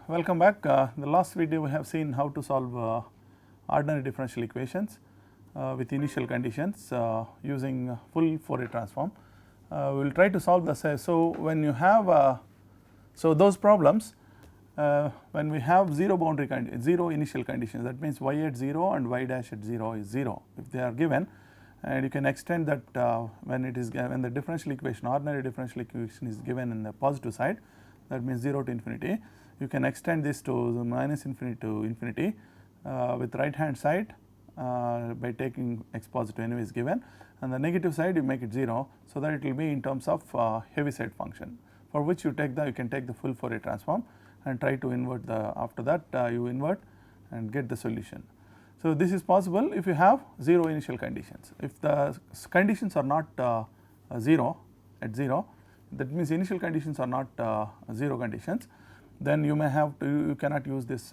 Welcome back. In the last video we have seen how to solve ordinary differential equations with initial conditions using full Fourier transform. We will try to solve the same. So, when you have those problems when we have zero initial conditions, that means y at 0 and y dash at 0 is 0 if they are given, and you can extend that when the differential equation, ordinary differential equation is given in the positive side, that means 0 to infinity. You can extend this to minus infinity to infinity with right hand side by taking x positive anyway is given, and the negative side you make it 0, so that it will be in terms of Heaviside function, for which you can take the full Fourier transform and try to invert after that you invert and get the solution. So, this is possible if you have 0 initial conditions. If the conditions are not 0 at 0, that means initial conditions are not 0 conditions, then you may have to, you cannot use this,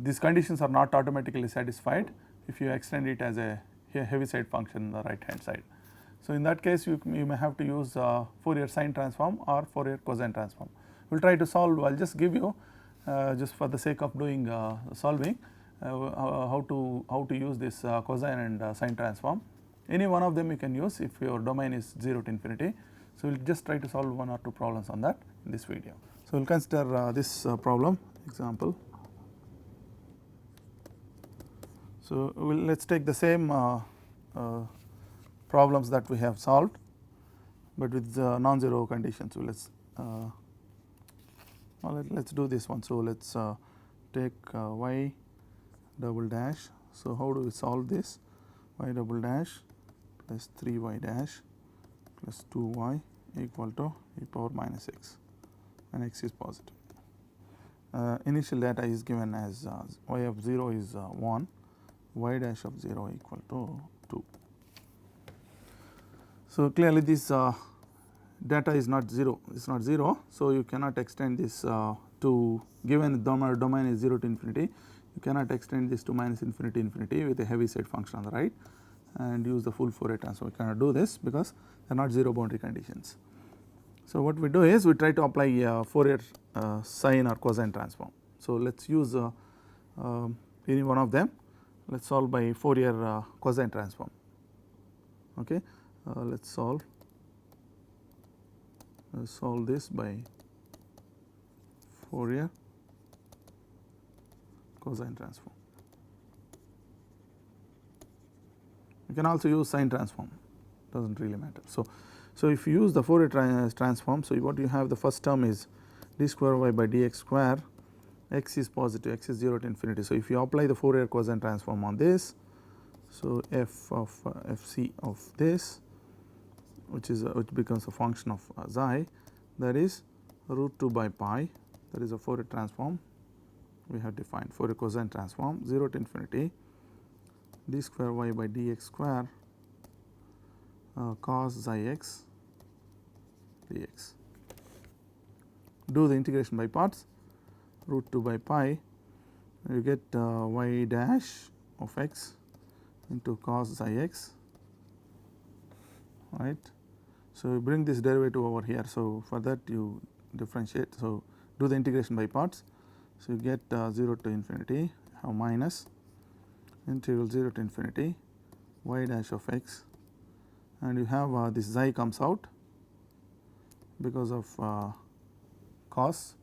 these conditions are not automatically satisfied if you extend it as a Heaviside function on the right hand side. So, in that case you may have to use Fourier sine transform or Fourier cosine transform. We will try to solve. I will just give you just for the sake of doing solving how to use this cosine and sine transform. Any one of them you can use if your domain is 0 to infinity. So, we will just try to solve 1 or 2 problems on that in this video. So, we will consider this problem example. So, let us take the same problems that we have solved, but with non-zero conditions. So, let us do this one. So, let us take y double dash. So, how do we solve this? Y double dash plus 3y dash plus 2y equal to e power minus x, and x is positive. Initial data is given as y of 0 is 1, y dash of 0 equal to 2. So, clearly this data is not 0, it is not 0. So, you cannot extend this to, given the domain is 0 to infinity, you cannot extend this to minus infinity infinity with a Heaviside function on the right and use the full Fourier transform. We cannot do this because they are not 0 boundary conditions. So, what we do is we try to apply Fourier sine or cosine transform. So, let us use any one of them. Let us solve by Fourier cosine transform. Okay. Let us solve this by Fourier cosine transform. You can also use sine transform, does not really matter. So, if you use the Fourier transform, so what you have, the first term is d square y by dx square, x is positive, x is 0 to infinity. So, if you apply the Fourier cosine transform on this, so f of fc of this, which becomes a function of xi, that is root 2 by pi, that is a Fourier transform we have defined, Fourier cosine transform 0 to infinity d square y by dx square cos xi x dx. Do the integration by parts, root 2 by pi, you get y dash of x into cos xi x, right. So, you bring this derivative over here. So, for that you differentiate. So, do the integration by parts. So, you get 0 to infinity, have minus integral 0 to infinity y dash of x, and you have this xi comes out because of cos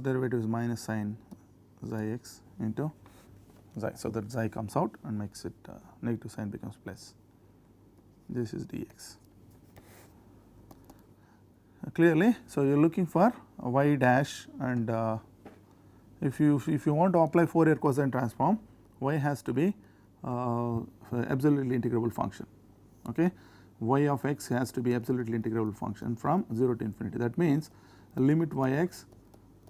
derivative is minus sin xi x into xi. So, that xi comes out and makes it negative sign becomes plus. This is dx. Clearly, so you are looking for y dash, and if you want to apply Fourier cosine transform, y has to be absolutely integrable function. Okay, y of x has to be absolutely integrable function from 0 to infinity. That means limit y x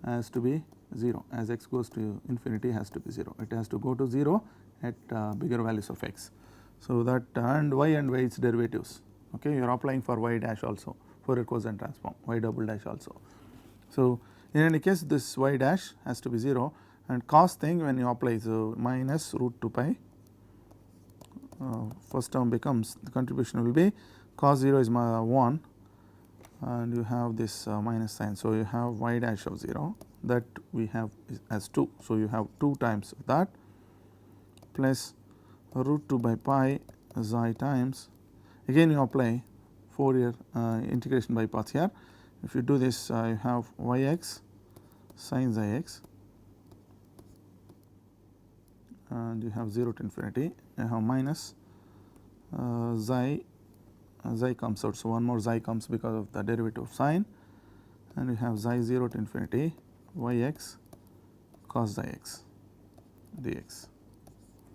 has to be 0, as x goes to infinity has to be 0. It has to go to 0 at bigger values of x. So, that and y its derivatives. Okay, you are applying for y dash also, Fourier cosine transform, y double dash also. So, in any case this y dash has to be 0, and cos thing when you apply, so minus root 2 pi, first term becomes, the contribution will be cos 0 is 1 and you have this minus sign. So, you have y dash of 0 that we have as 2. So, you have 2 times of that plus root 2 by pi xi times, again you apply Fourier integration by parts here. If you do this, you have yx sin xi x, and you have 0 to infinity, you have minus xi comes out. So, one more xi comes because of the derivative of sine, and you have xi 0 to infinity yx cos xi x dx.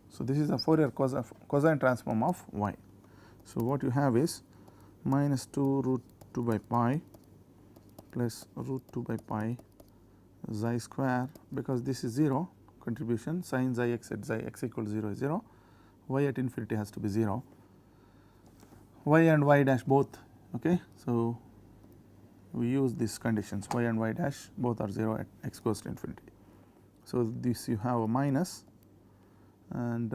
So, this is the Fourier cosine transform of y. So, what you have is minus 2 root 2 by pi plus root 2 by pi xi square, because this is 0 contribution, sin xi x at xi x equals 0 is 0, y at infinity has to be 0, y and y dash both. Okay. So, we use these conditions, y and y dash both are 0 at x goes to infinity. So, this you have a minus, and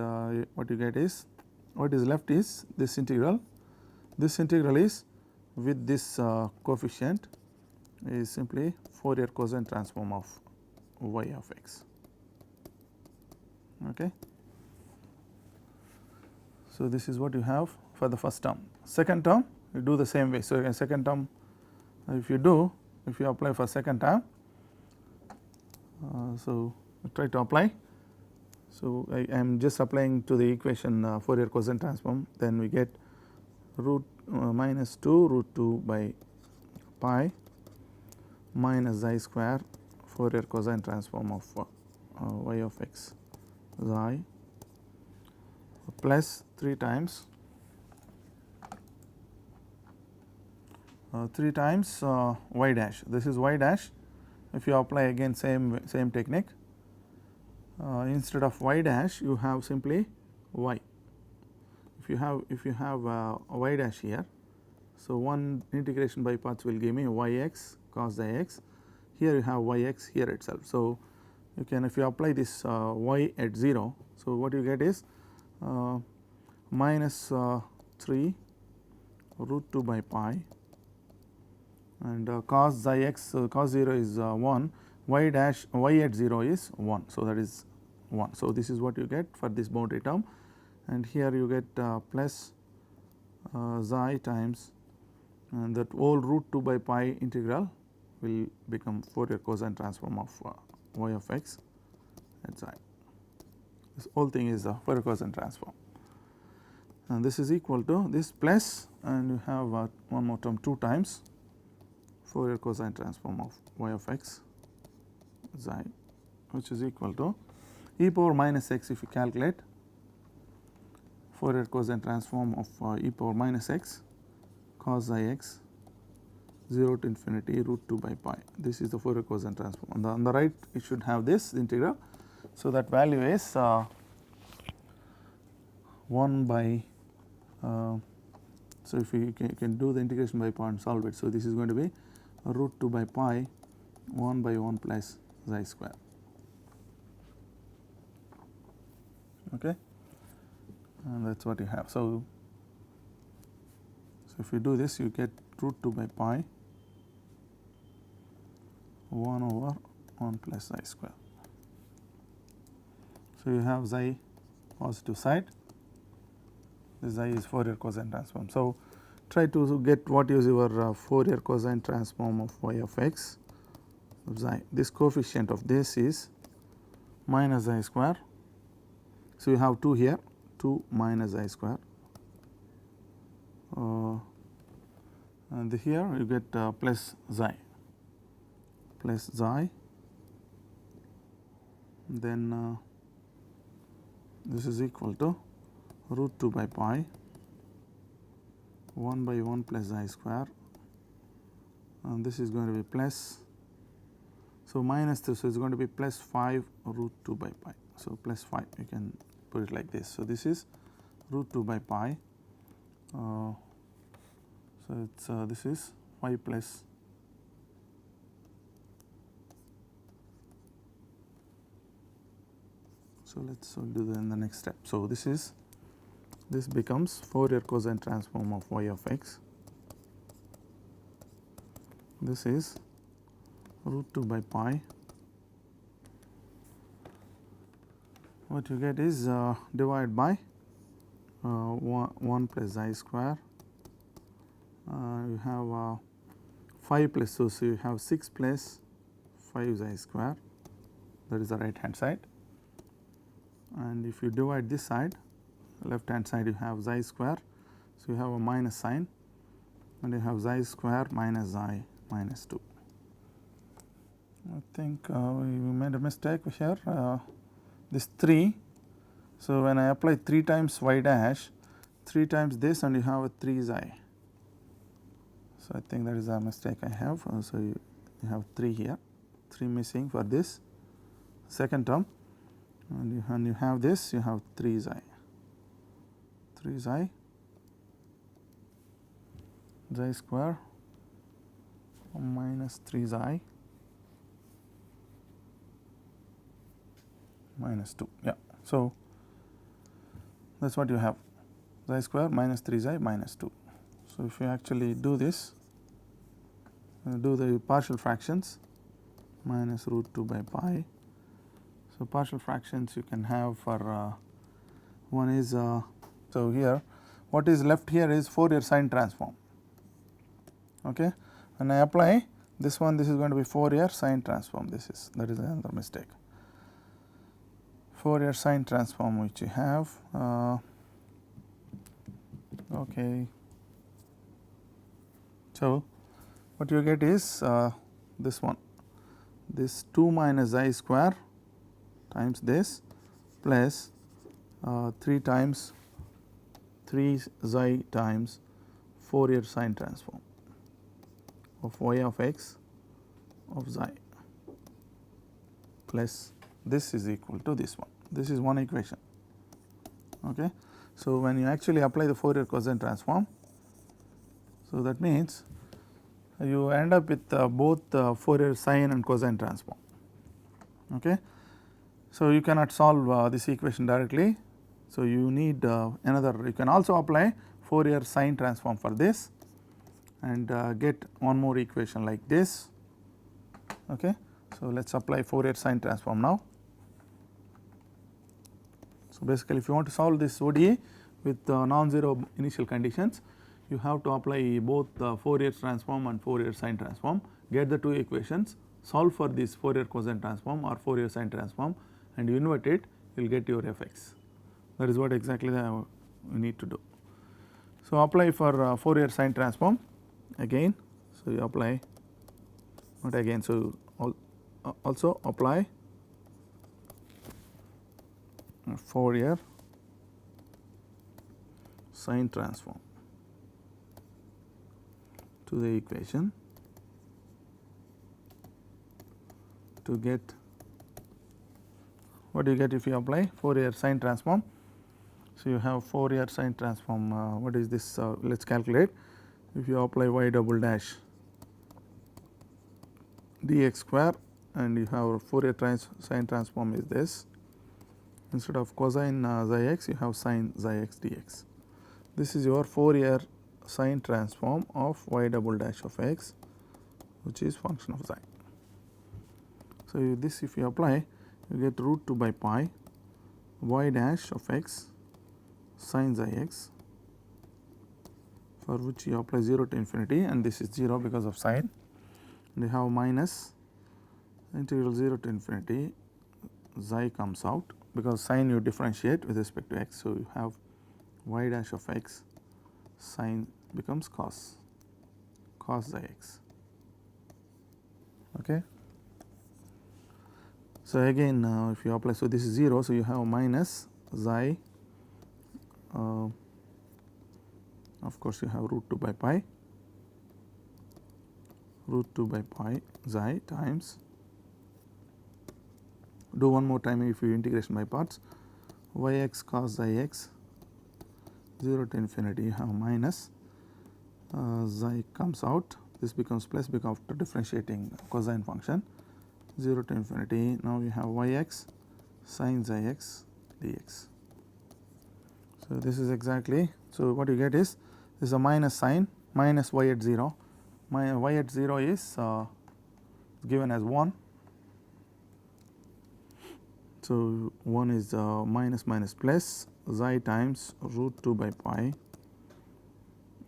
what you get is, what is left is this integral. This integral is with this coefficient is simply Fourier cosine transform of y of x. Okay. So, this is what you have for the first term. Second term you do the same way. So, second term, if you apply for second term, so try to apply. So, I am just applying to the equation Fourier cosine transform, then we get root minus 2 root 2 by pi minus xi square Fourier cosine transform of y of x xi plus 3 times y dash. This is y dash. If you apply again same technique, instead of y dash you have simply y. If you have y dash here, so one integration by parts will give me yx cos xi x. Here you have yx here itself. So, you can, if you apply this y at 0, so what you get is minus 3 root 2 by pi, and cos xi x, cos 0 is 1, y dash y at 0 is 1. So, that is 1. So, this is what you get for this boundary term, and here you get plus xi times, and that whole root 2 by pi integral will become Fourier cosine transform of y of x at xi. This whole thing is the Fourier cosine transform, and this is equal to this plus, and you have one more term 2 times Fourier cosine transform of y of x xi, which is equal to e power minus x. If you calculate Fourier cosine transform of e power minus x cos xi x 0 to infinity root 2 by pi. This is the Fourier cosine transform. On the right it should have this integral. So, that value is 1 by, so if you can do the integration by part and solve it. So, this is going to be root 2 by pi 1 by 1 plus xi square. Okay. And that is what you have. So, if you do this, you get root 2 by pi 1 over 1 plus xi square. So, you have xi positive side, this xi is Fourier cosine transform. So, try to get what is your Fourier cosine transform of y of x of xi. This coefficient of this is minus xi square. So, you have 2 here, 2 minus xi square, and here you get plus xi, then this is equal to root 2 by pi 1 by 1 plus xi square, and this is going to be plus, so minus this, so it is going to be plus 5 root 2 by pi. So, plus 5, you can put it like this. So, this is root 2 by pi, so it's this is 5 plus so let's do that in the next step. So, this becomes Fourier cosine transform of y of x this is root 2 by pi. What you get is divided by 1 plus xi square. You have 5 plus, so you have 6 plus 5 xi square, that is the right hand side. And if you divide this side, left hand side, you have xi square, so you have a minus sign, and you have xi square minus xi minus 2. I think we made a mistake here, this 3. So, when I apply 3 times y dash, 3 times this, and you have a 3 xi. So, I think that is a mistake I have. So, you have 3 here, 3 missing for this second term, and you have this, you have 3 xi, 3 xi square minus 3 xi minus 2. Yeah. So, that is what you have, xi square minus 3 xi minus 2. So, if you actually do this, do the partial fractions, minus root 2 by pi. So, partial fractions you can have for one is, so here what is left here is Fourier sine transform. Okay. And I apply this one, this is going to be Fourier sine transform, this is, that is another mistake. Fourier sine transform which you have, okay. So, what you get is this one, this 2 minus xi square times this plus 3 times 3 xi times Fourier sine transform of y of x of xi plus this is equal to this one. This is one equation. Okay. So, when you actually apply the Fourier cosine transform, so that means you end up with both Fourier sine and cosine transform. Okay. So, you cannot solve this equation directly. So, you need another, you can also apply Fourier sine transform for this and get one more equation like this. Okay. So, let us apply Fourier sine transform now. So, basically if you want to solve this ODE with non-zero initial conditions, you have to apply both Fourier transform and Fourier sine transform, get the 2 equations, solve for this Fourier cosine transform or Fourier sine transform, and you invert it, you will get your fx. That is what exactly we need to do. So, apply for Fourier sine transform again. So, you apply, not again, so also apply Fourier sine transform to the equation to get, what do you get if you apply Fourier sine transform? So, you have Fourier sine transform, what is this, let us calculate. If you apply y double dash dx square and you have Fourier sine transform is this, instead of cosine xi x you have sine xi x dx. This is your Fourier sine transform of y double dash of x, which is function of xi. So, this if you apply, you get root 2 by pi y dash of x sine xi x, for which you apply 0 to infinity, and this is 0 because of sine, and you have minus integral 0 to infinity, xi comes out because sine you differentiate with respect to x. So, you have y dash of x sine becomes cos xi x. Okay. So, again if you apply, so this is 0, so you have minus xi, of course, you have root 2 by pi, root 2 by pi xi times, do one more time if you integration by parts, yx cos xi x 0 to infinity, you have minus xi comes out, this becomes plus because after differentiating cosine function 0 to infinity. Now, you have yx sin xi x dx. So, this is exactly, so what you get is this is a minus sign minus y at 0, my y at 0 is given as 1. So, 1 is minus minus plus xi times root 2 by pi,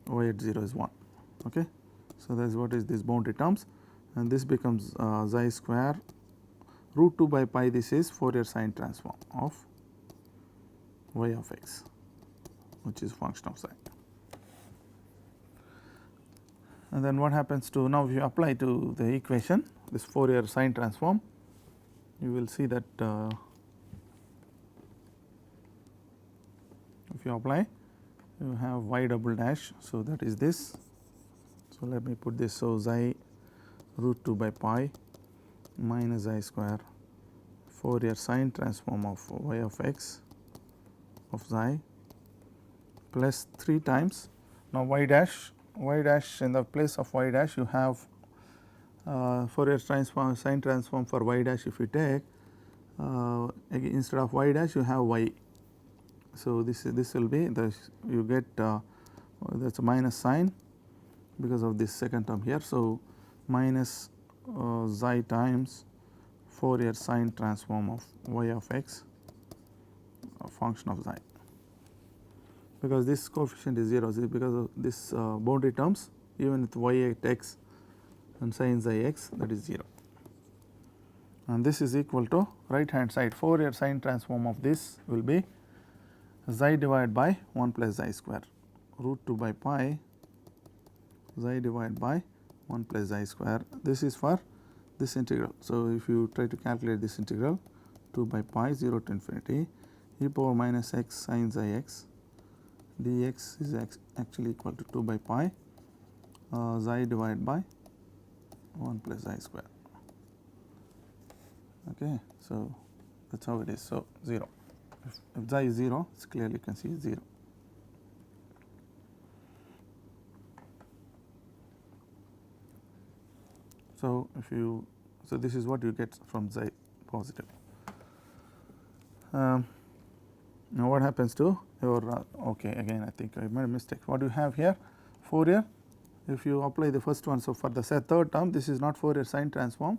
y at 0 is 1. Okay. So, that is what is this boundary terms, and this becomes xi square root 2 by pi, this is Fourier sine transform of y of x, which is function of xi. And then what happens to, now if you apply to the equation this Fourier sine transform, you will see that if you apply, you have y double dash. So, that is this. So, let me put this. So, xi root 2 by pi minus xi square Fourier sine transform of y of x of xi plus 3 times. Now, y dash in the place of y dash you have Fourier transform sine transform for y dash. If you take again, instead of y dash you have y. So, this will be the, you get that is a minus sign because of this second term here. So, minus xi times Fourier sine transform of y of x, a function of xi, because this coefficient is 0, because of this boundary terms, even with y at x and sin xi x, that is 0. And this is equal to right hand side Fourier sine transform of this will be xi divided by 1 plus xi square root 2 by pi xi divided by 1 plus xi square. This is for this integral. So, if you try to calculate this integral, 2 by pi 0 to infinity e power minus x sin xi x dx is actually equal to 2 by pi xi divided by 1 plus xi square. Okay. So, that is how it is. So, 0. If xi is 0, it's clearly you can see 0. So, if you, so this is what you get from xi positive. Now, what happens to your okay, again I think I made a mistake. What you have here Fourier, if you apply the first one. So, for the third term, this is not Fourier sine transform.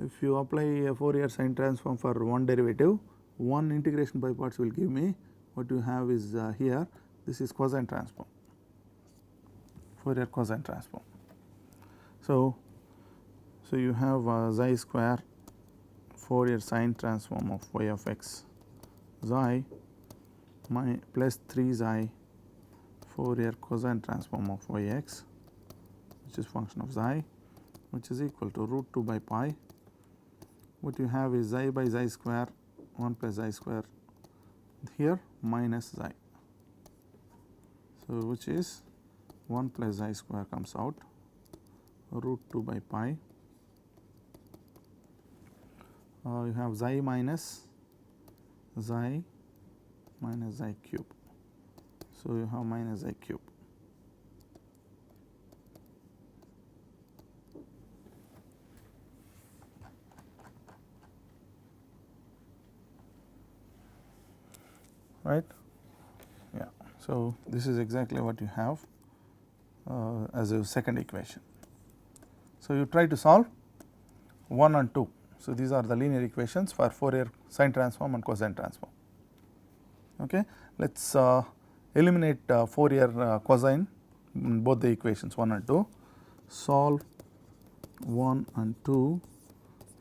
If you apply a Fourier sine transform for one derivative, one integration by parts will give me what you have is here, this is cosine transform, Fourier cosine transform. So, you have xi square Fourier sine transform of y of x xi plus 3 xi Fourier cosine transform of y x, which is function of xi, which is equal to root 2 by pi. What you have is xi by xi square 1 plus xi square here minus xi. So, which is 1 plus xi square comes out root 2 by pi. You have xi minus xi cube. So, you have minus xi cube. Right. Yeah. So, this is exactly what you have as a second equation. So, you try to solve 1 and 2. So, these are the linear equations for Fourier sine transform and cosine transform. Okay. Let us eliminate Fourier cosine in both the equations 1 and 2. Solve 1 and 2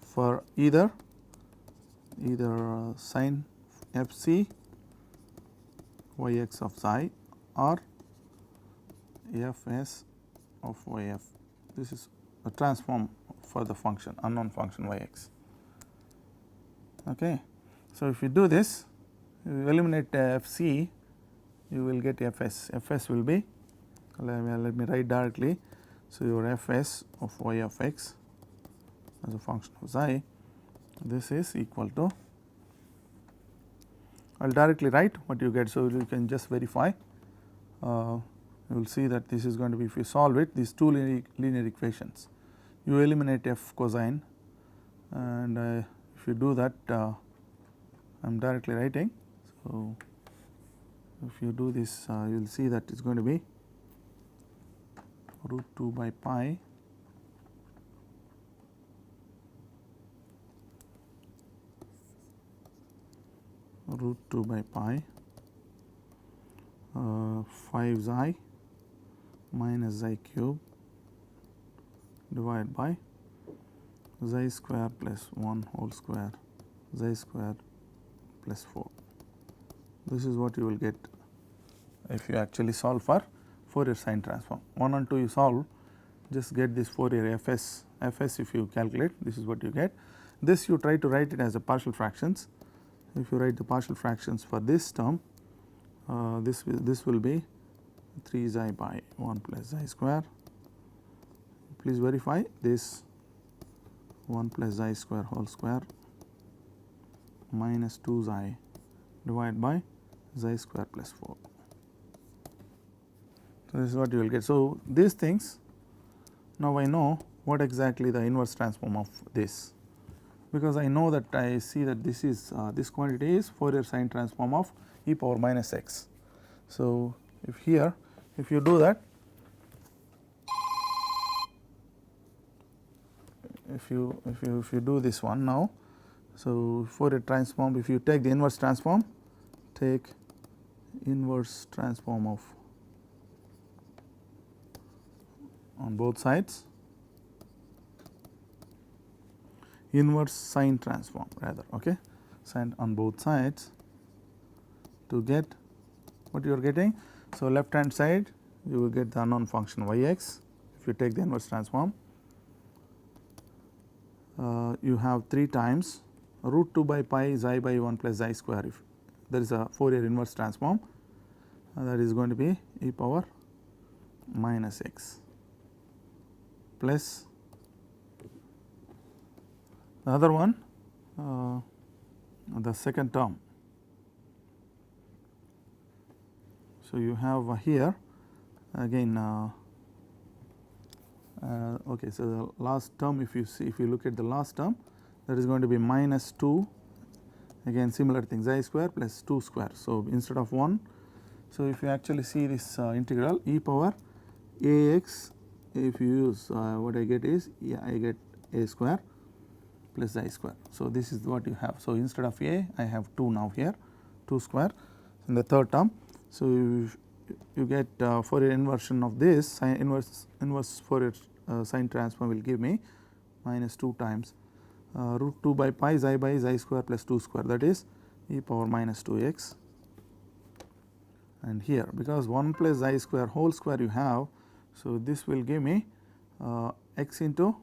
for either sine fc yx of psi or fs of yf. This is a transform for the function, unknown function yx. Okay. So, if you do this, you eliminate fc, you will get fs. Fs will be, let me write directly. So, your fs of y of x as a function of psi, this is equal to, I will directly write what you get. So, you can just verify. You will see that this is going to be, if you solve it, these two linear equations, you eliminate f cosine, and if you do that, I am directly writing. So, if you do this, you will see that it is going to be root 2 by pi root 2 by pi 5 xi minus xi cube divided by xi square plus 1 whole square xi square plus 4. This is what you will get if you actually solve for Fourier sine transform. 1 and 2 you solve, just get this Fourier fs if you calculate, this is what you get. This you try to write it as a partial fractions. If you write the partial fractions for this term, this will be 3 xi by 1 plus xi square. Please verify this 1 plus xi square whole square minus 2 xi divided by xi square plus 4. So, this is what you will get. So, these things, now I know what exactly the inverse transform of this, because I know that I see that this is this quantity is Fourier sine transform of e power minus x. So, if you do that, if you do this one now, so Fourier transform, if you take the inverse transform, take inverse transform of on both sides, inverse sine transform rather, okay, sine on both sides to get what you are getting. So, left hand side you will get the unknown function yx. If you take the inverse transform, you have 3 times root 2 by pi xi by 1 plus xi square. If there is a Fourier inverse transform, that is going to be e power minus x plus the other one, the second term. So, you have here again okay. So, the last term, if you look at the last term, that is going to be minus 2, again similar thing, xi square plus 2 square. So, instead of 1, so if you actually see this integral e power ax, if you use what I get is, I get a square plus xi square. So, this is what you have. So, instead of a I have 2 now here, 2 square in the third term. So, you get Fourier inversion of this sine inverse Fourier sine transform will give me minus 2 times root 2 by pi xi by xi square plus 2 square, that is e power minus 2x. And here, because 1 plus xi square whole square you have, so this will give me x into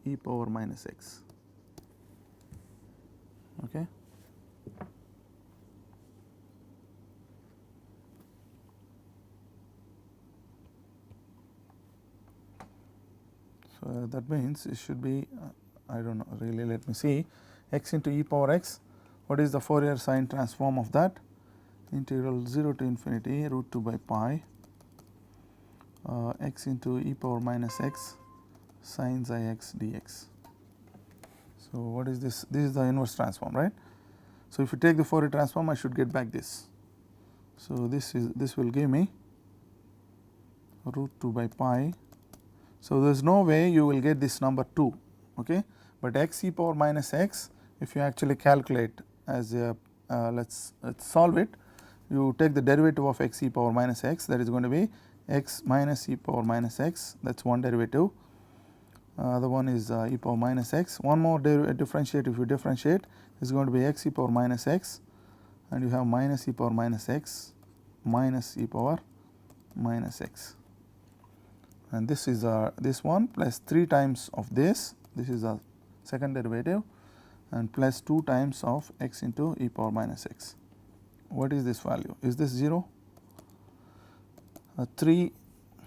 e power minus x, okay. So, that means it should be I do not know really, let me see, x into e power x. What is the Fourier sine transform of that? Integral 0 to infinity root 2 by pi x into e power minus x sin xi x dx. So, what is this? This is the inverse transform, right. So, if you take the Fourier transform, I should get back this. So, this will give me root 2 by pi. So, there is no way you will get this number 2, okay. But x e power minus x, if you actually calculate as a let's solve it, you take the derivative of x e power minus x, that is going to be x minus e power minus x, that is one derivative. The one is e power minus x. One more differentiate, if you differentiate, is going to be x e power minus x, and you have minus e power minus x minus e power minus x. And this is this one plus 3 times of this is a second derivative, and plus 2 times of x into e power minus x. What is this value? Is this 0? 3,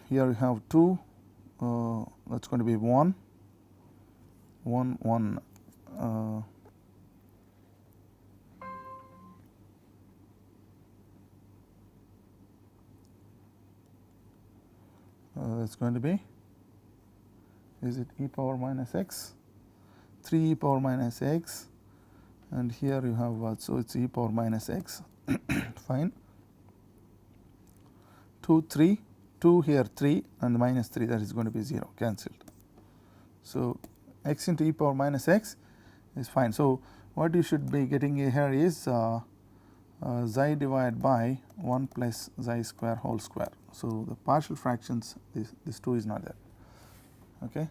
here you have 2, that is going to be 1, 1, that is going to be, is it e power minus x, 3 e power minus x, and here you have so it is e power minus x fine, 2 3 2 here 3 and minus 3, that is going to be 0, cancelled. So, x into e power minus x is fine. So, what you should be getting here is xi divided by 1 plus xi square whole square. So, the partial fractions, this 2 is not there. Okay.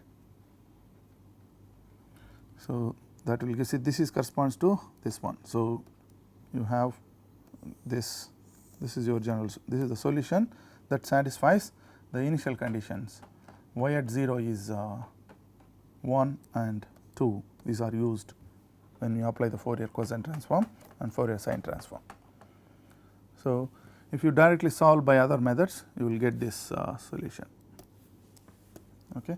So, that will give, this is corresponds to this one. So, you have this is your general, this is the solution that satisfies the initial conditions. Y at 0 is 1 and 2, these are used when you apply the Fourier cosine transform and Fourier sine transform. So, if you directly solve by other methods, you will get this solution. Okay.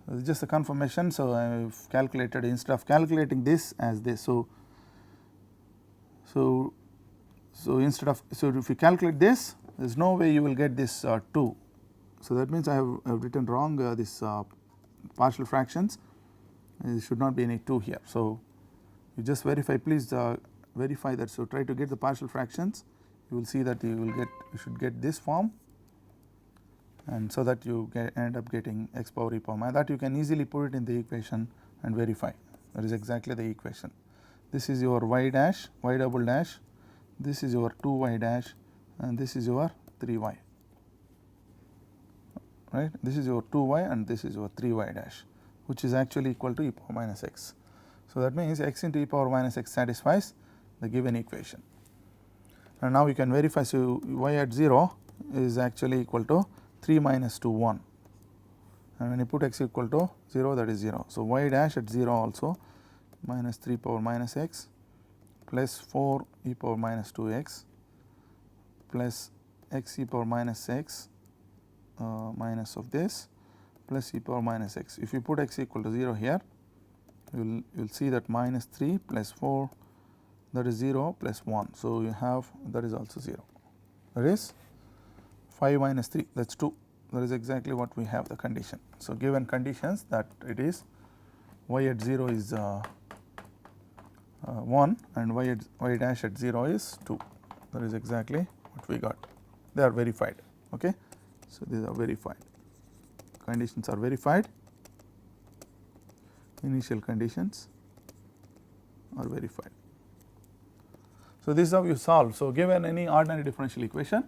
This is just a confirmation. So, I have calculated, instead of calculating this as this. So, instead of, so if you calculate this, there is no way you will get this 2. So, that means I have written wrong this partial fractions, there should not be any 2 here. So, you just verify, please verify that. So, try to get the partial fractions, you will see that you should get this form, and so that you end up getting x power e power minus, that you can easily put it in the equation and verify, that is exactly the equation. This is your y dash, y double dash, this is your 2y dash, and this is your 3y, right. This is your 2y and this is your 3y dash, which is actually equal to e power minus x. So, that means x into e power minus x satisfies the given equation. And now you can verify, so y at 0 is actually equal to 3 minus 2 1, and when you put x equal to 0, that is 0. So, y dash at 0 also minus 3 power minus x plus 4 e power minus 2 x plus x e power minus x minus of this plus e power minus x. If you put x equal to 0 here, you will see that minus 3 plus 4, that is 0 plus 1. So, you have, that is also 0, that is 5 minus 3, that is 2, that is exactly what we have the condition. So, given conditions that it is y at 0 is 1 and y dash at 0 is 2, that is exactly what we got, they are verified. Okay. So, these are verified, conditions are verified, initial conditions are verified. So, this is how you solve. So, given any ordinary differential equation,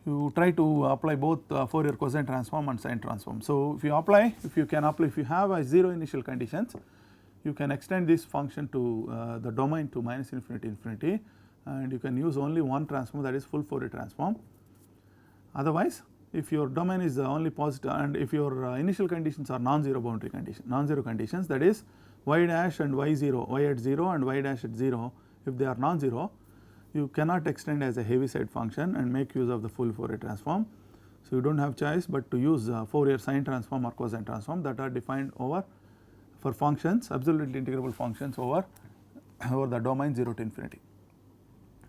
you try to apply both Fourier cosine transform and sine transform. So, if you have a 0 initial conditions, you can extend this function to the domain to minus infinity infinity, and you can use only one transform, that is full Fourier transform. Otherwise, if your domain is only positive and if your initial conditions are non-zero boundary condition, non-zero conditions, that is y dash and y0, y at 0 and y dash at 0, if they are non-zero, you cannot extend as a Heaviside function and make use of the full Fourier transform. So, you do not have choice but to use Fourier sine transform or cosine transform that are defined over for functions, absolutely integrable functions over the domain 0 to infinity.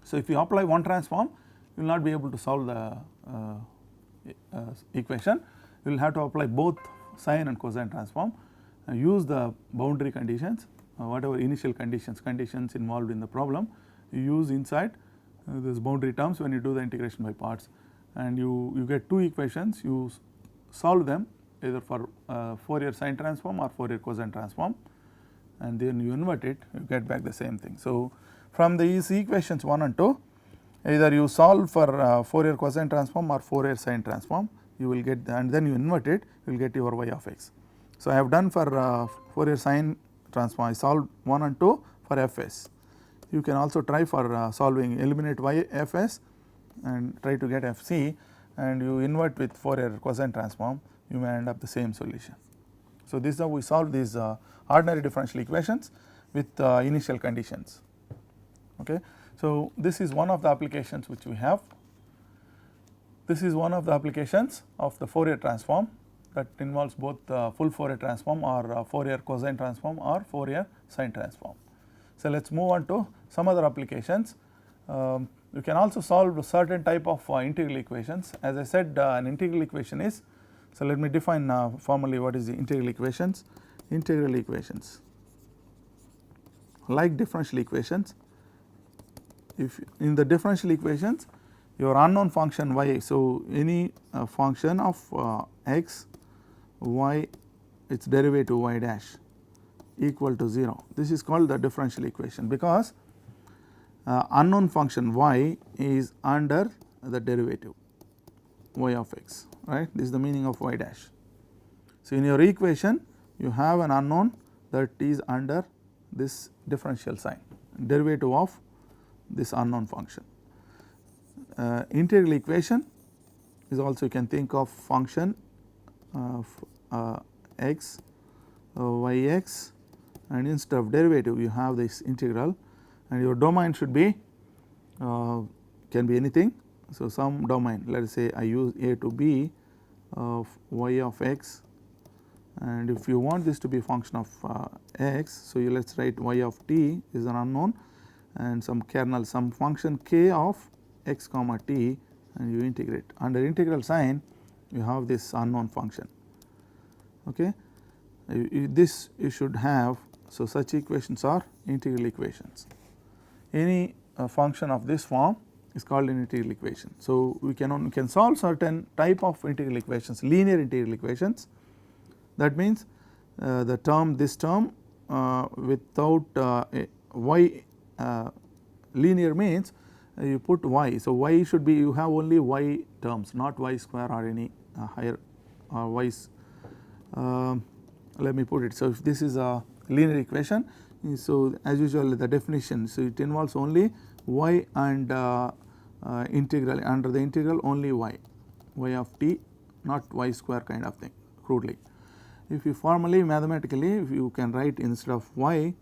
So, if you apply one transform, you will not be able to solve the equation, you will have to apply both sine and cosine transform and use the boundary conditions, whatever initial conditions involved in the problem, you use inside this boundary terms when you do the integration by parts, and you get two equations, you solve them either for Fourier sine transform or Fourier cosine transform, and then you invert it, you get back the same thing. So, from these equations 1 and 2, either you solve for Fourier cosine transform or Fourier sine transform, you will get and then you invert it, you will get your y of x. So, I have done for Fourier sine transform, I solved 1 and 2 for fs. You can also try for solving, eliminate y fs and try to get fc, and you invert with Fourier cosine transform, you may end up the same solution. So, this is how we solve these ordinary differential equations with initial conditions. Okay. So, this is one of the applications which we have. This is one of the applications of the Fourier transform that involves both full Fourier transform or Fourier cosine transform or Fourier sine transform. So, let us move on to some other applications. You can also solve a certain type of integral equations. As I said, an integral equation is, so let me define formally what is the integral equations. Integral equations, like differential equations, if in the differential equations your unknown function y. So, any function of x y, its derivative y dash equal to 0. This is called the differential equation, because unknown function y is under the derivative y of x, right. This is the meaning of y dash. So, in your equation you have an unknown that is under this differential sign, derivative of this unknown function. Integral equation is also, you can think of function of x yx, and instead of derivative you have this integral, and your domain should be can be anything. So, some domain, let us say I use a to b of y of x, and if you want this to be a function of x, so you let us write y of t is an unknown, and some kernel, some function k of x comma t, and you integrate. Under integral sign you have this unknown function. Okay. This you should have. So, such equations are integral equations. Any function of this form is called an integral equation. So, we can solve certain type of integral equations, linear integral equations. That means the term, this term without y, linear means you put y. So, y should be, you have only y terms, not y square or any higher y's. Let me put it. So, if this is a linear equation, so as usual the definition, so it involves only y and integral, under the integral only y of t, not y square kind of thing crudely. If you formally mathematically, if you can write instead of y,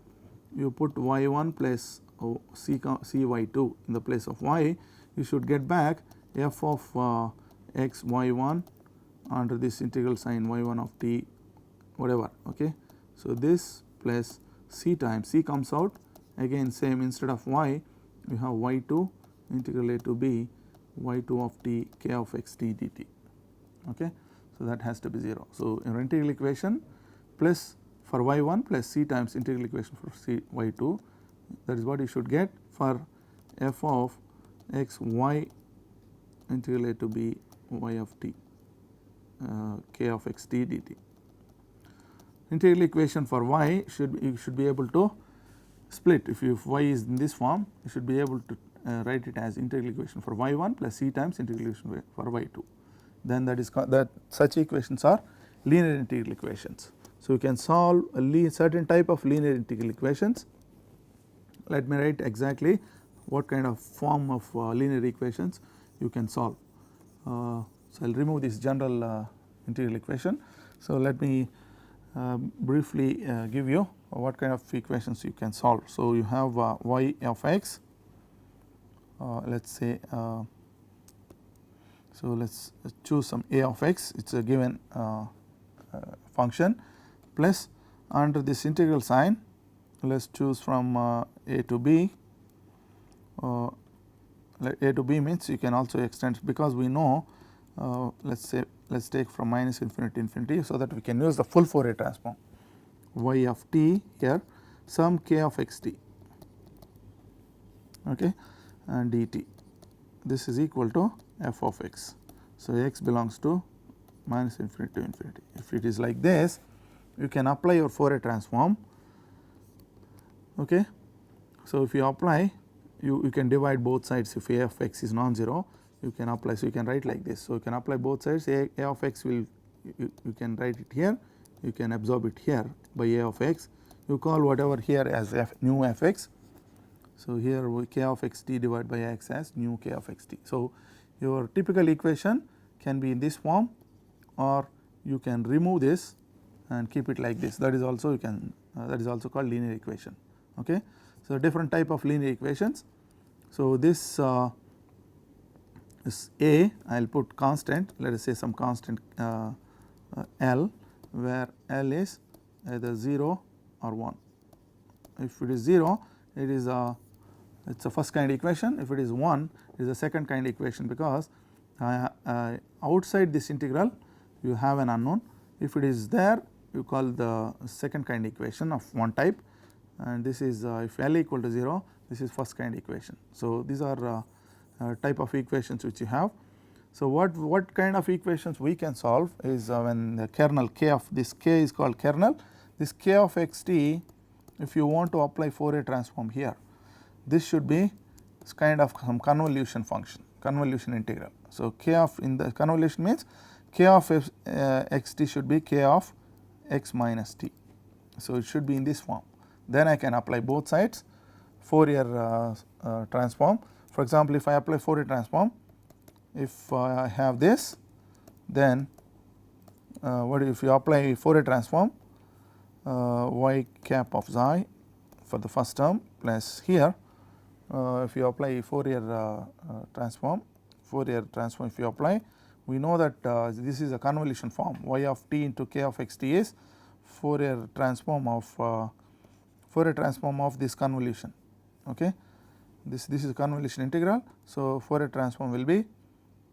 you put y1 plus cy2 in the place of y, you should get back f of x y1 under this integral sign y1 of t whatever. Okay. So, this plus c times, c comes out again same, instead of y you have y2 integral a to b y2 of t k of x t dt. Okay. So, that has to be 0. So, your integral equation plus for y1 plus c times integral equation for c y2, that is what you should get for f of x y integral a to b y of t k of x t dt. Integral equation for y you should be able to split. If y is in this form, you should be able to write it as integral equation for y1 plus c times integral equation for y2. Then that is that such equations are linear integral equations. So, you can solve a certain type of linear integral equations. Let me write exactly what kind of form of linear equations you can solve. So, I will remove this general integral equation. So, let me briefly give you what kind of equations you can solve. So, you have y of x, let us say, so let us choose some a of x, it is a given function, plus under this integral sign let us choose from a to b. A to b means you can also extend, because we know let us say, let us take from minus infinity to infinity, so that we can use the full Fourier transform y of t here some k of x t, okay, and dt. This is equal to f of x. So, x belongs to minus infinity to infinity. If it is like this, you can apply your Fourier transform. Okay. So, if you apply, you can divide both sides. If a of x is non-zero, you can apply. So, you can write like this. So, you can apply both sides. A of x will, you can write it here, you can absorb it here by a of x. You call whatever here as new f x. So, here k of x t divided by x as new k of x t. So, your typical equation can be in this form, or you can remove this and keep it like this. That is also, you can that is also called linear equation. Okay. So, different type of linear equations. So, this is a, I will put constant, let us say some constant L, where L is either 0 or 1. If it is 0, it is a first kind equation. If it is 1, it is a second kind equation, because outside this integral you have an unknown. If it is there, you call the second kind equation of one type, and this is if L equal to 0, this is first kind equation. So, these are type of equations which you have. So, what kind of equations we can solve is when the kernel k of this k is called kernel, this k of x t, if you want to apply Fourier transform here, this should be kind of some convolution function, convolution integral. So, k of in the convolution means k of x t should be k of x minus t. So, it should be in this form. Then I can apply both sides Fourier transform. For example, if I apply Fourier transform, if I have this, then what if you apply Fourier transform y cap of xi for the first term plus here if you apply Fourier transform if you apply, we know that this is a convolution form, y of t into k of x t is Fourier transform of this convolution. Okay, this is convolution integral. So, Fourier transform will be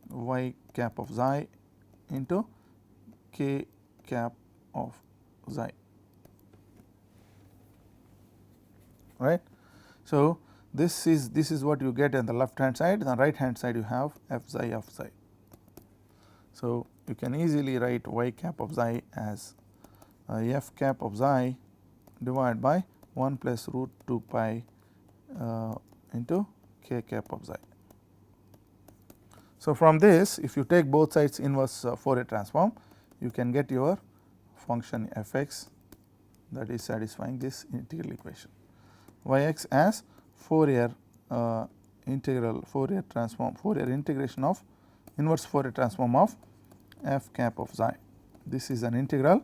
y cap of xi into k cap of xi, right. So, this is what you get on the left hand side, on the right hand side you have f xi of xi. So, you can easily write y cap of xi as f cap of xi divided by 1 plus root 2 pi into k cap of xi. So, from this if you take both sides inverse Fourier transform, you can get your function f x that is satisfying this integral equation, y x as Fourier integral Fourier transform, Fourier integration of inverse Fourier transform of f cap of xi. This is an integral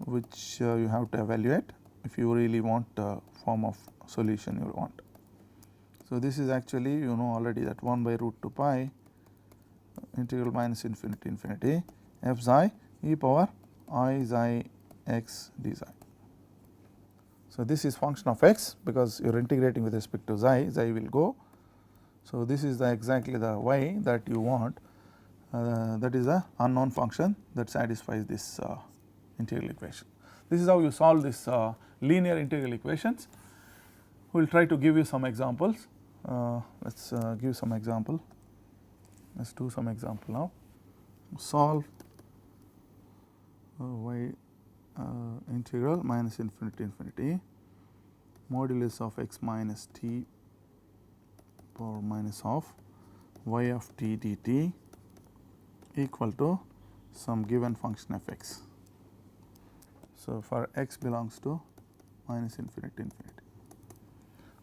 which you have to evaluate if you really want form of solution you want. So, this is actually you know already that 1 by root 2 pi integral minus infinity infinity f xi e power I xi x d xi. So, this is function of x because you are integrating with respect to xi, xi will go. So, this is exactly the y that you want, that is a unknown function that satisfies this integral equation. This is how you solve this linear integral equations. We will try to give you some examples. Let us give some example. Let us do some example now. Solve y integral minus infinity infinity modulus of x minus t power minus of y of t dt equal to some given function f x. So, for x belongs to minus infinity infinity.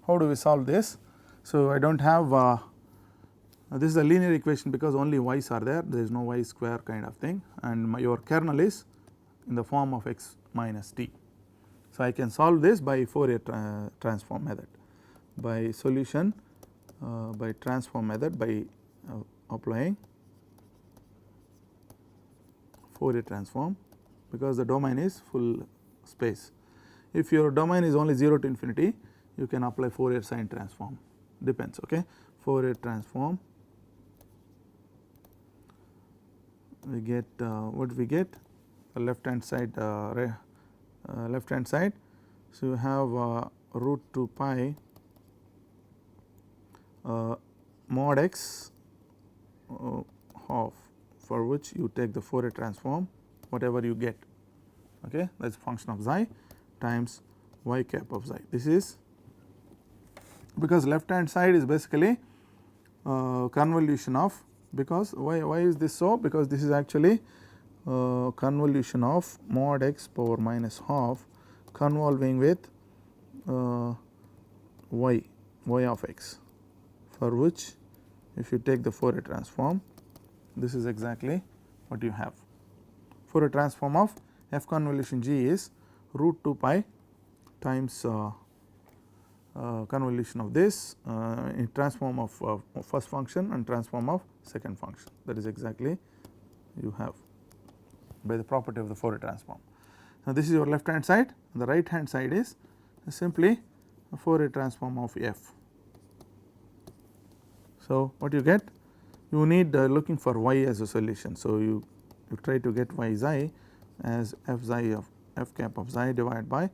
How do we solve this? So, I do not have this is a linear equation because only y's are there, there is no y square kind of thing, and your kernel is in the form of x minus t. So, I can solve this by Fourier transform method, by solution by transform method, by applying Fourier transform because the domain is full space. If your domain is only 0 to infinity, you can apply Fourier sine transform, depends. Okay, Fourier transform, we get what we get the left hand side left hand side. So, you have root 2 pi mod x half, for which you take the Fourier transform whatever you get, okay, that is function of xi times y cap of xi. This is because left hand side is basically convolution of, because why is this so? Because this is actually convolution of mod x power minus half convolving with y of x, for which if you take the Fourier transform, this is exactly what you have. Fourier transform of f convolution g is root 2 pi times convolution of this in transform of first function and transform of second function, that is exactly you have by the property of the Fourier transform. Now, this is your left hand side, the right hand side is simply a Fourier transform of f. So, what you get? You need looking for y as a solution. So, you try to get y xi as f xi of f cap of xi divided by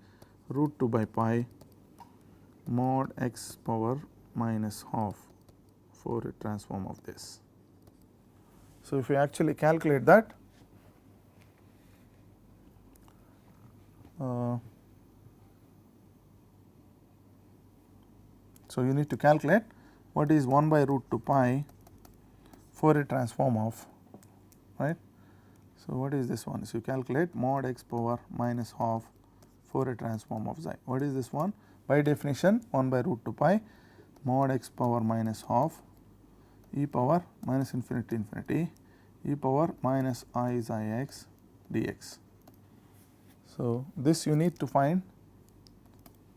root 2 by pi mod x power minus half Fourier transform of this. So, if you actually calculate that, so you need to calculate what is 1 by root 2 pi Fourier transform of, right. So, what is this one? So, you calculate mod x power minus half Fourier transform of xi. What is this one? By definition 1 by root 2 pi mod x power minus half e power minus infinity infinity e power minus I xi x dx. So, this you need to find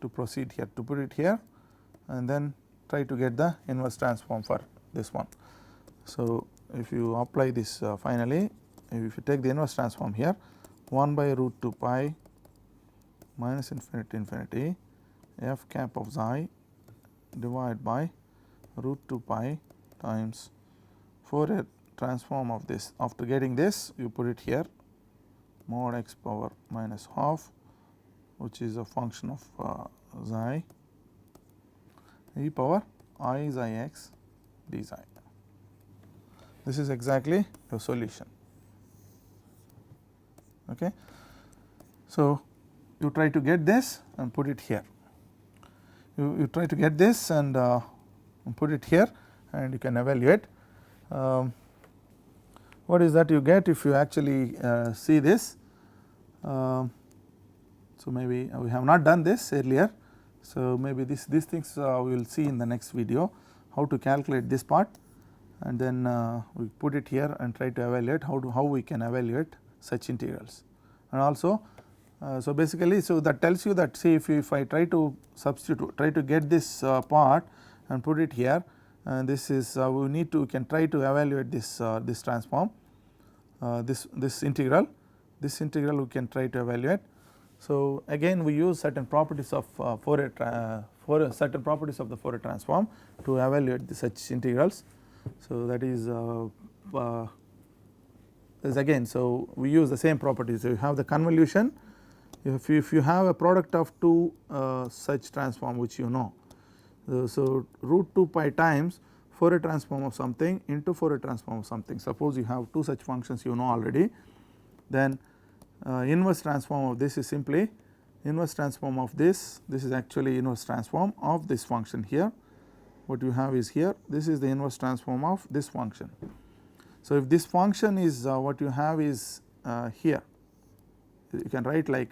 to proceed here, to put it here and then try to get the inverse transform for this one. So, if you apply this finally, if you take the inverse transform here, 1 by root 2 pi minus infinity infinity f cap of xi divided by root 2 pi times Fourier transform of this. After getting this, you put it here, mod x power minus half, which is a function of xi e power I xi x d xi. This is exactly the solution. Okay. So, you try to get this and put it here. You try to get this and put it here and you can evaluate. What is that you get if you actually see this? So, maybe we have not done this earlier. So, maybe these things we will see in the next video, how to calculate this part, and then we put it here and try to evaluate how we can evaluate such integrals. And also so basically, so that tells you that, see, if I try to substitute, try to get this part and put it here, and this is we can try to evaluate this this transform, this integral we can try to evaluate. So, again we use certain properties of certain properties of the Fourier transform to evaluate such integrals. So, that is again, so we use the same properties. So, you have the convolution, if you have a product of two such transform which you know. So, root 2 pi times Fourier transform of something into Fourier transform of something. Suppose you have two such functions you know already, then inverse transform of this is simply inverse transform of this is actually inverse transform of this function here. What you have is here, this is the inverse transform of this function. So, if this function is what you have is here, you can write like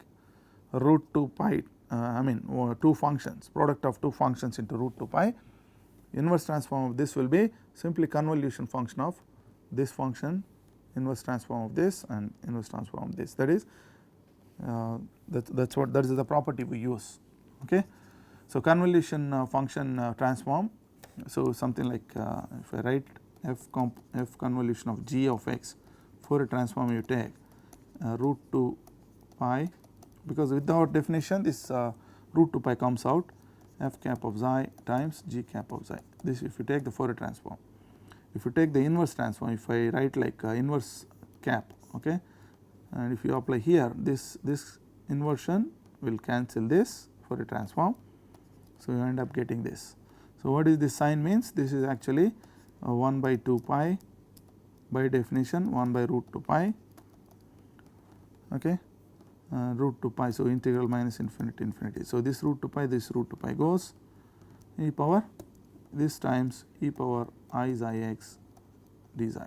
root 2 pi I mean two functions, product of two functions into root 2 pi. Inverse transform of this will be simply convolution function of this function, inverse transform of this and inverse transform of this. That is that is the property we use. Okay. So, convolution function transform. So, something like if I write f convolution of g of x, Fourier transform you take root 2 pi, because without definition this root 2 pi comes out, f cap of xi times g cap of xi. This if you take the Fourier transform. If you take the inverse transform, if I write like inverse cap, okay, and if you apply here, this inversion will cancel this Fourier transform. So, you end up getting this. So, what is this sign means? This is actually 1 by 2 pi, by definition 1 by root 2 pi, okay, root 2 pi. So, integral minus infinity infinity. So, this root 2 pi goes e power this times e power I xi x d xi.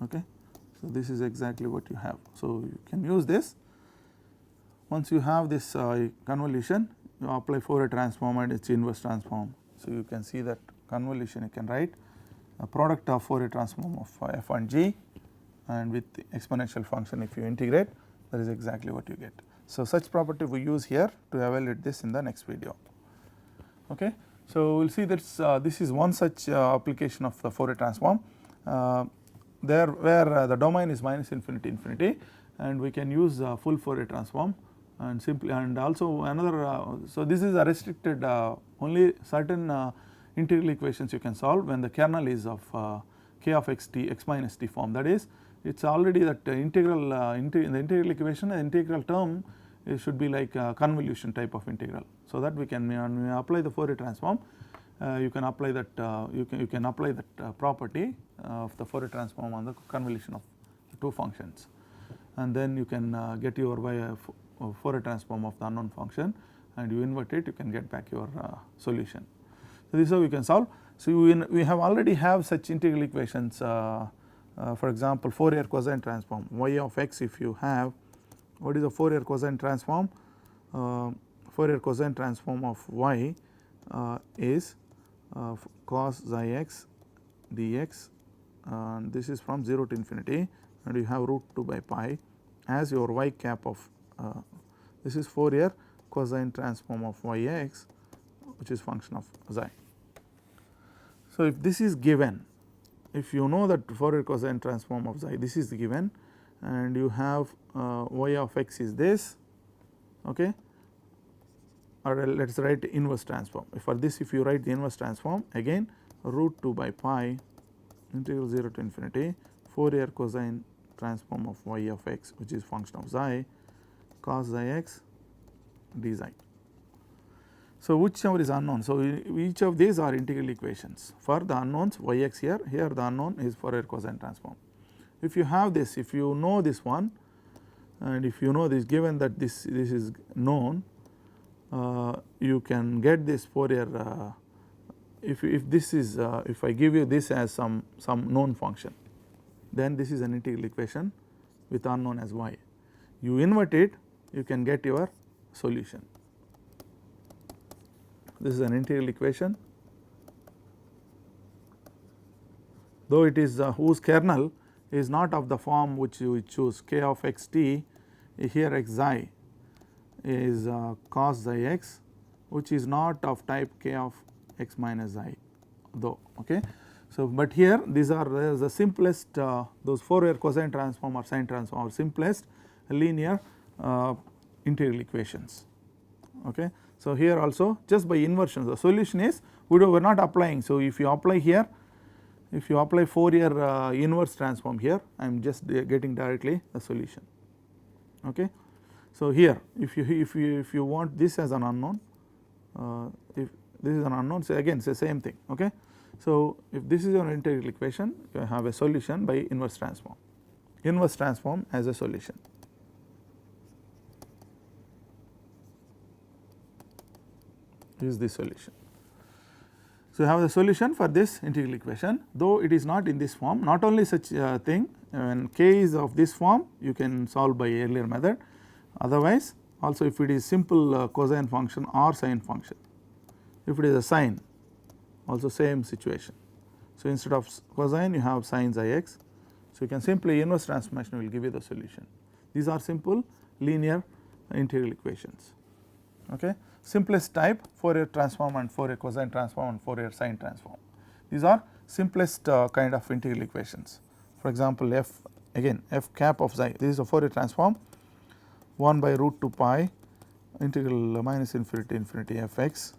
Okay. So, this is exactly what you have. So, you can use this. Once you have this convolution, you apply Fourier transform and its inverse transform. So, you can see that convolution you can write a product of Fourier transform of f and g, and with the exponential function if you integrate, that is exactly what you get. So, such property we use here to evaluate this in the next video. Okay. So, we will see that this is one such application of the Fourier transform there where the domain is minus infinity infinity, and we can use full Fourier transform and simply, and also another so this is a restricted only certain integral equations you can solve when the kernel is of k of x t x minus t form. That is, it is already that integral in the integral equation, the integral term should be like a convolution type of integral. So, that we can when we apply the Fourier transform, you can apply that you can apply that property of the Fourier transform on the convolution of the two functions, and then you can get your Fourier transform of the unknown function, and you invert it, you can get back your solution. So this is how we can solve. So we have already have such integral equations, for example Fourier cosine transform y of x. If you have, what is the Fourier cosine transform? Fourier cosine transform of y is cos xi x dx, and this is from 0 to infinity, and you have root 2 by pi as your y cap of this is Fourier cosine transform of yx, which is function of xi. So if this is given, if you know that Fourier cosine transform of xi, this is given, and you have y of x is this, okay, or let us write inverse transform. For this, if you write the inverse transform, again root 2 by pi integral 0 to infinity Fourier cosine transform of y of x, which is function of xi cos xi x d xi. So whichever is unknown, so each of these are integral equations. For the unknowns yx here the unknown is Fourier cosine transform. If you have this, if you know this one, and if you know this, given that this is known, you can get this Fourier. If this is if I give you this as some known function, then this is an integral equation with unknown as y. You invert it, you can get your solution. This is an integral equation, though it is whose kernel is not of the form which you choose k of x t. Here x xi is cos xi x, which is not of type k of x minus xi, though. Okay. So, but here these are the simplest those Fourier cosine transform or sine transform or simplest linear integral equations. Okay. So, here also just by inversion the solution is we are not applying. So, if you apply here, if you apply Fourier inverse transform here, I am just getting directly the solution. Okay. So, here if you want this as an unknown, if this is an unknown, so again it is the same thing. Okay. So, if this is your integral equation, you have a solution by inverse transform as a solution. Is the solution. So, you have the solution for this integral equation, though it is not in this form. Not only such a thing, when k is of this form, you can solve by earlier method. Otherwise, also if it is simple cosine function or sine function, if it is a sine, also same situation. So, instead of cosine you have sin xi x. So, you can simply inverse transformation will give you the solution. These are simple linear integral equations. Okay. Simplest type Fourier transform and Fourier cosine transform and Fourier sine transform. These are simplest kind of integral equations. For example, f cap of xi, this is a Fourier transform 1 by root 2 pi integral minus infinity to infinity f x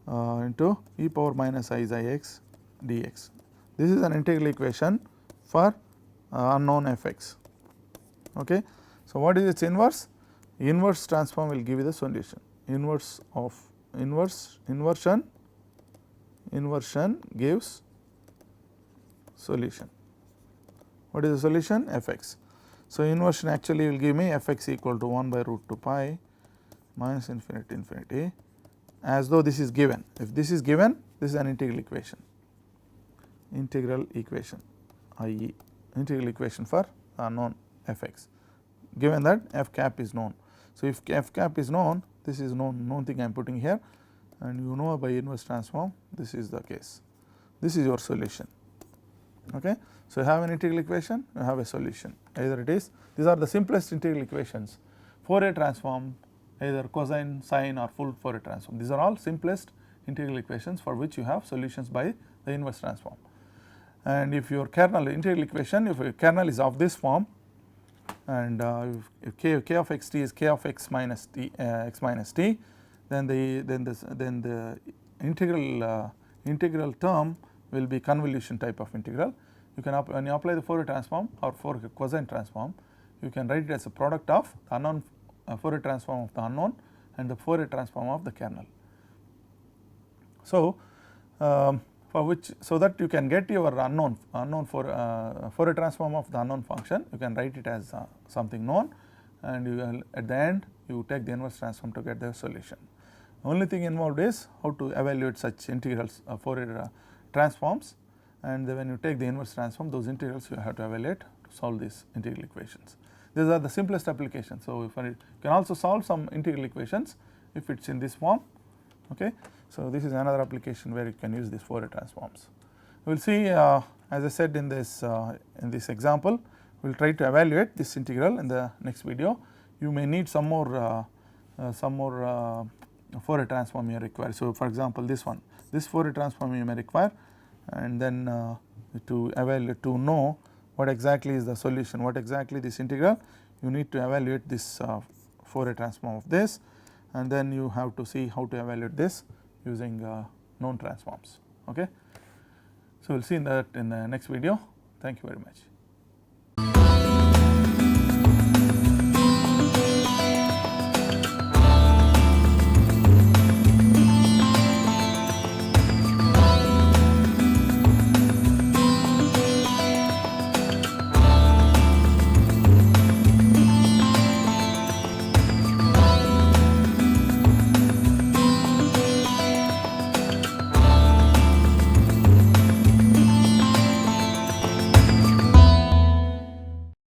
into e power minus I xi x dx. This is an integral equation for unknown f x. Okay. So, what is its inverse? Inverse transform will give you the solution. Inversion gives solution. What is the solution? F x. So, inversion actually will give me f x equal to 1 by root 2 pi minus infinity to infinity, as though this is given. If this is given, this is an integral equation, i.e. integral equation for unknown f x, given that f cap is known. So, if f cap is known, this is known thing I am putting here, and you know by inverse transform this is the case. This is your solution. Okay. So, you have an integral equation, you have a solution, either it is, these are the simplest integral equations, Fourier transform, either cosine, sine or full Fourier transform. These are all simplest integral equations for which you have solutions by the inverse transform. And if your kernel integral equation, if your kernel is of this form, and if k of x t is k of x minus t, then the integral term will be convolution type of integral. You can when you apply the Fourier transform or Fourier cosine transform, you can write it as a product of the unknown Fourier transform of the unknown and the Fourier transform of the kernel. So, for which, so that you can get your unknown for Fourier transform of the unknown function, you can write it as something known, and you will at the end you take the inverse transform to get the solution. The only thing involved is how to evaluate such integrals Fourier transforms, and then when you take the inverse transform, those integrals you have to evaluate to solve these integral equations. These are the simplest applications. So, if you can also solve some integral equations if it is in this form. Okay. So, this is another application where you can use these Fourier transforms. We will see as I said in this example, we will try to evaluate this integral in the next video. You may need some more Fourier transform you require. So, for example, this Fourier transform you may require, and then to evaluate, to know what exactly is the solution, what exactly this integral, you need to evaluate this Fourier transform of this, and then you have to see how to evaluate this using known transforms. Okay. So, we will see that in the next video. Thank you very much.